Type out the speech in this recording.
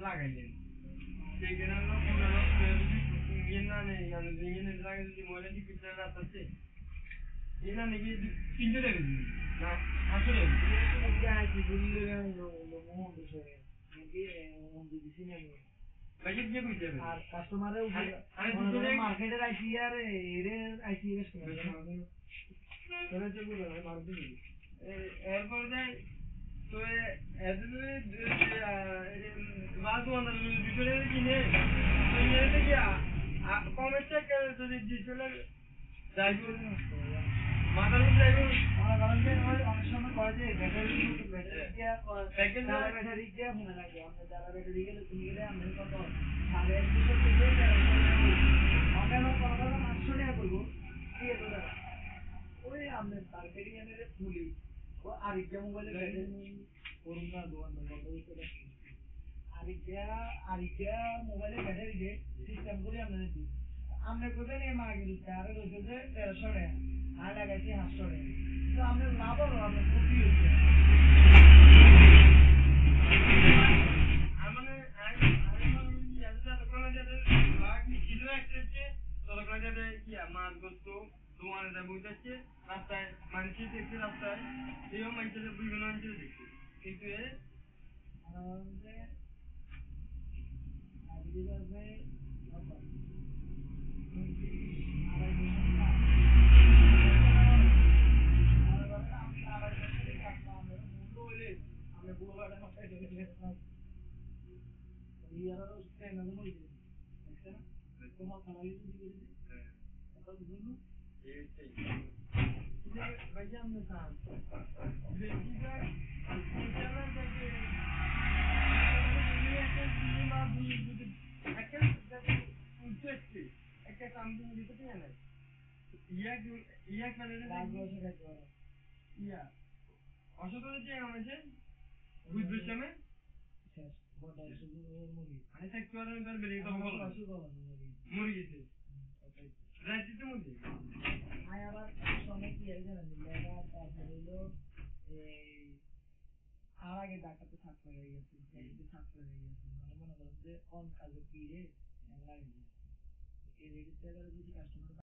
লাগাইলেন সেখানে হলো 15 ইয়ে না নেই ইয়ে লাগাই যদি ময়লা ঠিক করতে রাস্তাতে ইয়ে না নাকি 300 টাকা দিন না 800 টাকা বাজেট দিয়ে কইতে হবে আর কাস্টমারের মার্কেটের আইসি আর এর আইসি বেশ এরপর দেয় তো বাস বন্ধ দুশো টাকা কিনে কমের টাকা যদি ডিজেলের ড্রাইভার মাথার উপর ড্রাইভার অনেক সময় করে যে ব্যাটারি গিয়া মনে লাগে আপনার যারা ব্যাটারি গেলে তুমি গেলে আমাদের কত 150 থেকে 1300 আমার কোনো কথা 500 টাকা করবো ঠিক আছে দাদা ওই আপনার তারপরে এনে ফুলি ও আরেকটা মোবাইলে ব্যাটারি করুন না দোকান বন্ধ করতে আরেকটা মোবাইলে ব্যাটারি দিয়ে সিস্টেম করে আপনাদের দিই আমরা করবেন এই মার্কেট দিচ্ছে আর রয়েছে যে 1300 টাকা আর লাগাইছি 800 টাকা কিন্তু আপনার লাভ হলো আপনার ক্ষতি হচ্ছে মাছ করতো দোকানে যা বইতেছে রাস্তায় মানুষই দেখছে রাস্তায় এও মানুষের বিভিন্ন অঞ্চলে দেখছে কিন্তু মুরগিতে রাইতে মুরগি আবার সময় কি জানেন তারপরে হলো আর আগে ডাক্তারতে ছাত্র হয়ে গেছে ছাত্র হয়ে গেছে মানে মনে করেন যে অন কাজে পিড়ে লাগে এই রেজিস্টার যদি কাস্টমার